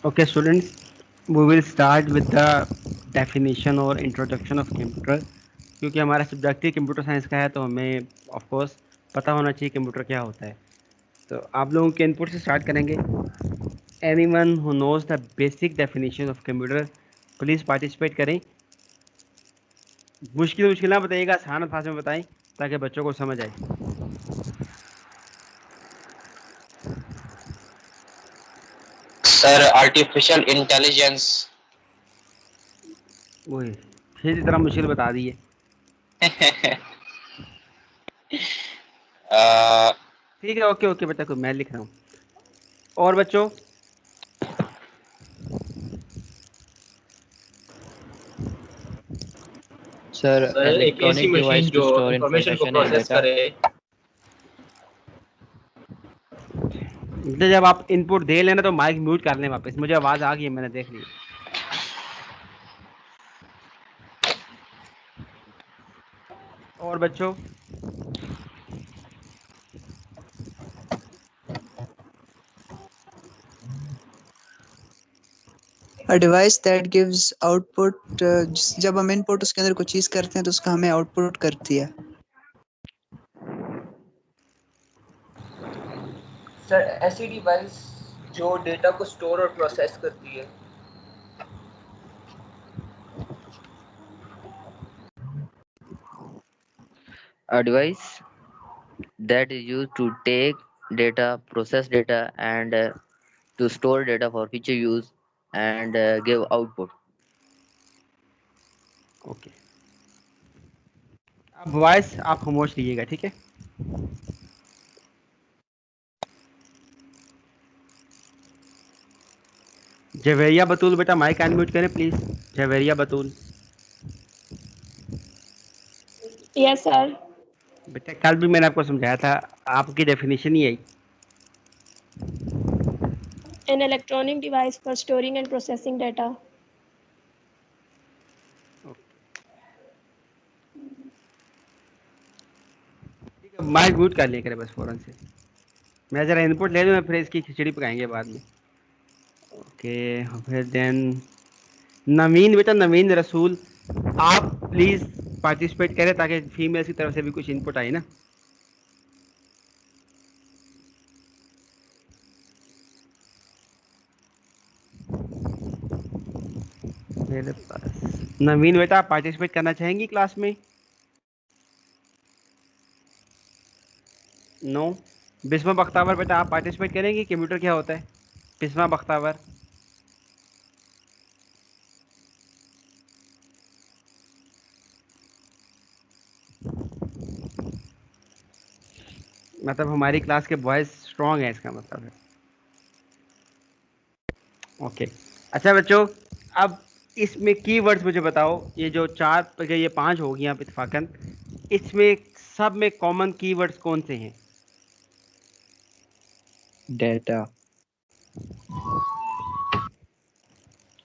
Okay, students, we will start with the definition और introduction of computer. क्योंकि हमारा subject ही computer science का है तो हमें ऑफ कोर्स पता होना चाहिए कंप्यूटर क्या होता है। तो आप लोगों के इनपुट से स्टार्ट करेंगे। Anyone who knows the basic definition of computer please participate करें। मुश्किल मुश्किल ना बताइएगा, आसान भाषा में बताएं ताकि बच्चों को समझ आए। Sir artificial intelligence. वही फिर इतना मुश्किल बता दिए। ठीक है, ओके ओके बेटा, को मैं लिख रहा हूँ। और बच्चों सर एक ऐसी इलेक्ट्रॉनिक मशीन डिवाइस टू जो स्टोर इंफॉर्मेशन को इंफॉर्मेशन एंड प्रोसेस डेटा। करे। बेटा जब आप इनपुट दे लेना तो माइक म्यूट कर लें वापस। मुझे आवाज़ आ गई है, मैंने देख ली। और बच्चों A device that gives output, जब हम इनपुट उसके अंदर कुछ चीज करते हैं तो उसका हमें आउटपुट करती है। सर ऐसी डिवाइस जो डेटा को स्टोर और प्रोसेस करती है। A device that is used to take data, process data, and to store data for future use and give output. Okay, अब वॉइस आप खामोश रहिएगा, ठीक है। जवेरिया बतूल बेटा माइक अनम्यूट करें please. Javeria Batool. Yes sir. बेटा कल भी मैंने आपको समझाया था, आपकी डेफिनेशन ही आई। An electronic device for storing and processing data. Mic mute कर लिया करें बस फौरन से। मैं जरा इनपुट ले लूँ, फिर इसकी खिचड़ी पकाएंगे बाद में। ओके, फिर देन नवीन बेटा, नवीन रसूल, आप प्लीज पार्टिसिपेट करें ताकि फीमेल की तरफ से भी कुछ इनपुट आए ना। मेरे पास नवीन बेटा, आप पार्टिसिपेट करना चाहेंगी क्लास में? नो। बिस्मा बख्तावर बेटा, आप पार्टिसिपेट करेंगे? कंप्यूटर क्या होता है? बिस्मा बख्तावर। मतलब हमारी क्लास के बॉयज स्ट्रांग है, इसका मतलब है। ओके, अच्छा बच्चों, अब इसमें कीवर्ड्स मुझे बताओ। ये जो चार, ये पांच हो गई आप इत्तेफाकन, इसमें सब में कॉमन कीवर्ड्स कौन से हैं? Data,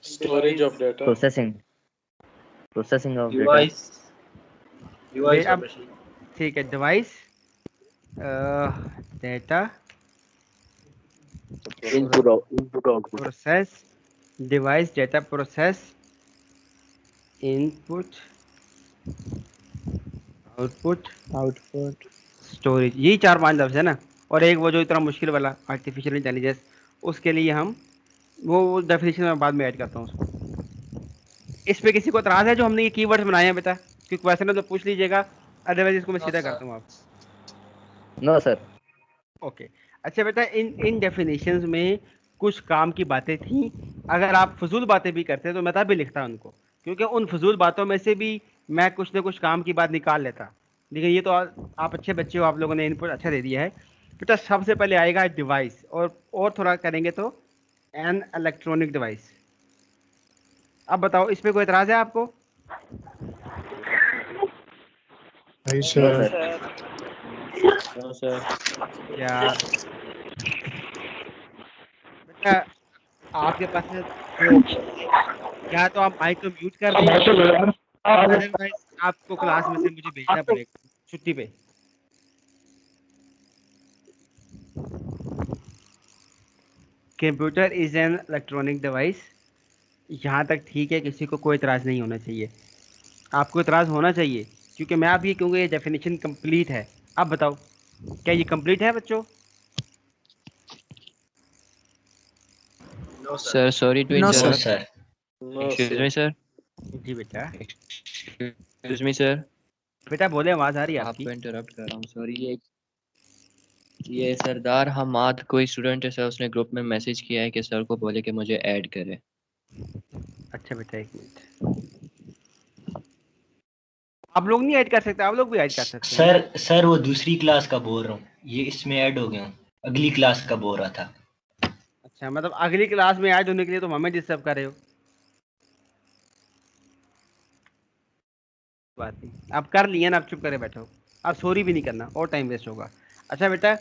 storage of data, processing of data, device वे और अब मशीन। ठीक है, device, data, input output, process, device, data, process, input, output, storage. यही चार पांच लफ्ज है ना। और एक वो जो इतना मुश्किल वाला आर्टिफिशियल इंटेलिजेंस, उसके लिए हम वो डेफिनेशन में बाद में ऐड करता हूँ उसको। इस पे किसी को एतराज है जो हमने ये कीवर्ड्स बनाए हैं बेटा? क्योंकि क्वेश्चन है तो पूछ लीजिएगा, अदरवाइज इसको मैं सीधा करता हूँ आप। no sir. ओके, अच्छा बेटा, इन डेफिनेशंस में कुछ काम की बातें थी। अगर आप फजूल बातें भी करते तो मैं तब भी लिखता उनको, क्योंकि उन फजूल बातों में से भी मैं कुछ ना कुछ काम की बात निकाल लेता। लेकिन ये तो आप अच्छे बच्चे हो, आप लोगों ने इनपुट अच्छा दे दिया है बेटा। सबसे पहले आएगा डिवाइस, और थोड़ा करेंगे तो एन इलेक्ट्रॉनिक डिवाइस। अब बताओ इसमें कोई एतराज है आपको? नहीं no sir. Sir. No sir. यार बेटा आपके पास है दो, या तो आप माइक को म्यूट कर दें, अदरवाइज आपको क्लास में से मुझे भेजना पड़ेगा छुट्टी पे। Computer is an electronic device, यहाँ तक ठीक है, किसी को कोई इतराज़ नहीं होना चाहिए। आपको इतराज़ होना चाहिए क्योंकि मैं आप ये क्योंकि ये डेफिनेशन कंप्लीट है। अब बताओ क्या ये कंप्लीट है बच्चों? Sir, sorry to no no sir. interrupt. Sir. Excuse me, sir. जी बेटा। Excuse me, sir. बेटा बोले, आवाज़ आ रही है आपकी? आपको इंटरप्ट कर रहा हूँ, सॉरी। ये सरदार हमाद कोई स्टूडेंट है सर, उसने ग्रुप में मैसेज किया है कि सर को बोले कि मुझे ऐड करे। अच्छा बेटा एक मिनट, आप लोग नहीं ऐड कर सकते? आप लोग भी ऐड कर सकते हैं ना। सर वो दूसरी क्लास का बोल रहा हूँ, ये इसमें ऐड हो गया हूँ, अगली क्लास का बोल रहा था। अच्छा मतलब अगली क्लास में ऐड होने के लिए तुम हमें डिस्टर्ब कर रहे हो। बात नहीं, आप कर लिए ना, आप चुप करे बैठो, आप सॉरी भी नहीं करना और टाइम वेस्ट होगा। अच्छा बेटा,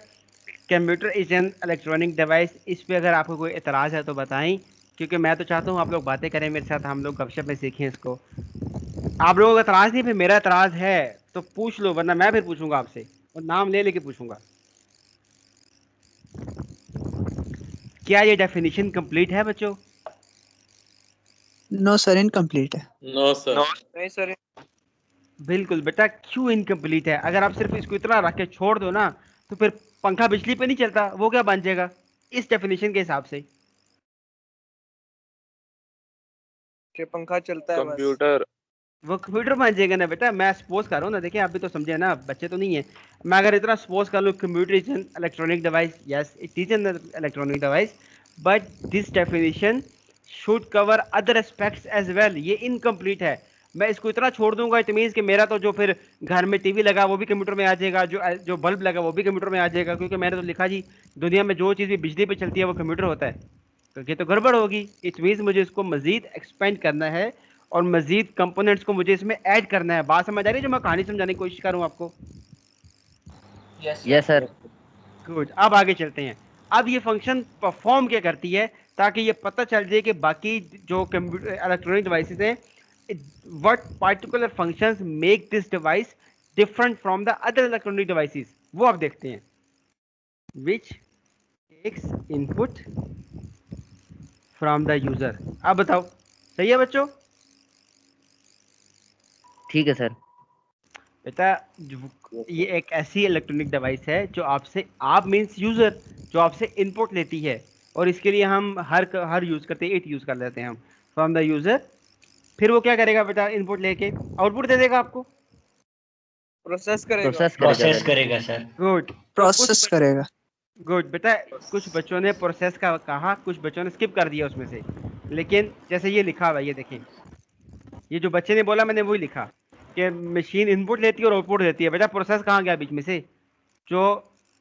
computer is an electronic device, इस पे अगर आपको कोई एतराज़ है तो बताएं, क्योंकि मैं तो चाहता हूँ आप लोग बातें करें मेरे साथ, हम लोग गपशप में सीखें इसको। आप लोगों का एतराज़ नहीं, फिर मेरा एतराज़ है तो पूछ लो, वरना मैं फिर पूछूंगा आपसे और नाम ले लेके पूछूंगा। क्या ये डेफिनेशन कंप्लीट है बच्चों? नो सर, इनकम्प्लीट है। No sir. नहीं सर। बिल्कुल बेटा, क्यों इनकम्प्लीट है? अगर आप सिर्फ इसको इतना रख के छोड़ दो ना तो फिर पंखा बिजली पे नहीं चलता, वो क्या बन जाएगा इस डेफिनेशन के हिसाब से? कि पंखा चलता है बस। कंप्यूटर। वो कंप्यूटर बन जाएगा ना बेटा। मैं सपोज कर रहा हूँ ना, देखिए आप भी तो समझे ना, बच्चे तो नहीं है। मैं अगर इतना सपोज कर लूँ, computer is an electronic device, yes it is an electronic device, but this definition should cover other aspects as well. ये इनकम्प्लीट है। मैं इसको इतना छोड़ दूंगा इट मीन्स कि मेरा तो जो फिर घर में टीवी लगा वो भी कंप्यूटर में आ जाएगा, जो बल्ब लगा वो भी कंप्यूटर में आ जाएगा, क्योंकि मैंने तो लिखा जी दुनिया में जो चीज़ भी बिजली पे चलती है वो कंप्यूटर होता है। तो ये तो गड़बड़ होगी। इट मीन्स मुझे इसको मजीद एक्सपेंड करना है और मजीद कंपोनेंट्स को मुझे इसमें ऐड करना है। बात समझ आ रही है जो मैं कहानी समझाने की कोशिश कर रहा हूँ आपको? Yes yes sir. Sir. Good, अब आगे चलते हैं। अब ये फंक्शन परफॉर्म क्या करती है, ताकि ये पता चल जाए कि बाकी जो कंप्यूटर इलेक्ट्रॉनिक डिवाइसेस हैं, what particular functions make this device different from the other electronic devices, वो आप देखते हैं। Which takes input from the user. अब बताओ, सही है बच्चों? ठीक है सर। बेटा ये एक ऐसी इलेक्ट्रॉनिक डिवाइस है जो आपसे, आप मीन्स यूजर, जो आपसे इनपुट लेती है, और इसके लिए हम हर यूज करते हैं, इट यूज कर लेते हैं हम, फ्रॉम द यूजर। फिर वो क्या करेगा बेटा, इनपुट लेके आउटपुट दे देगा आपको। प्रोसेस करेगा। प्रोसेस करेगा प्रोसेस सर। करेगा सर। गुड। प्रोसेस करेगा। गुड बेटा, कुछ बच्चों ने प्रोसेस का कहा, कुछ बच्चों ने स्किप कर दिया उसमें से, लेकिन जैसे ये लिखा हुआ है, ये देखें, ये जो बच्चे ने बोला मैंने वही लिखा कि मशीन इनपुट लेती है और आउटपुट देती है। बेटा प्रोसेस कहाँ गया बीच में से? जो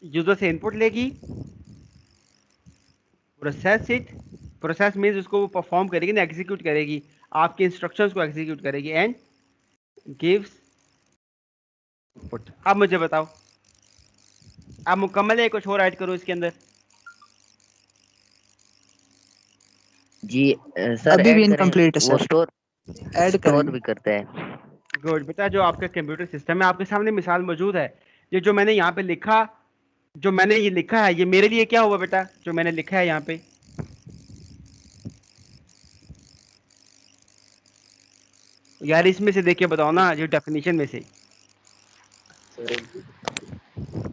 यूजर से इनपुट लेगी, प्रोसेस इट, प्रोसेस मीन्स उसको वो परफॉर्म करेगी ना, एग्जीक्यूट करेगी, आपके इंस्ट्रक्शंस को एग्जीक्यूट करेगी, एंड गिव्स इनपुट। अब मुझे बताओ, अब मुकम्मल है, कुछ और ऐड करो इसके अंदर? जी सर अभी भी ऐड करें। इनकम्प्लीट है वो सर, स्टोर ऐड स्टोर करेंगे। भी करते हैं। गुड बेटा, जो आपका कंप्यूटर सिस्टम है, आपके सामने मिसाल मौजूद है। ये जो मैंने यहाँ पे लिखा, जो मैंने ये लिखा है, ये मेरे लिए क्या हुआ बेटा, जो मैंने लिखा है यहाँ पे? यार इसमें से देख के बताओ ना, जो डेफिनेशन में से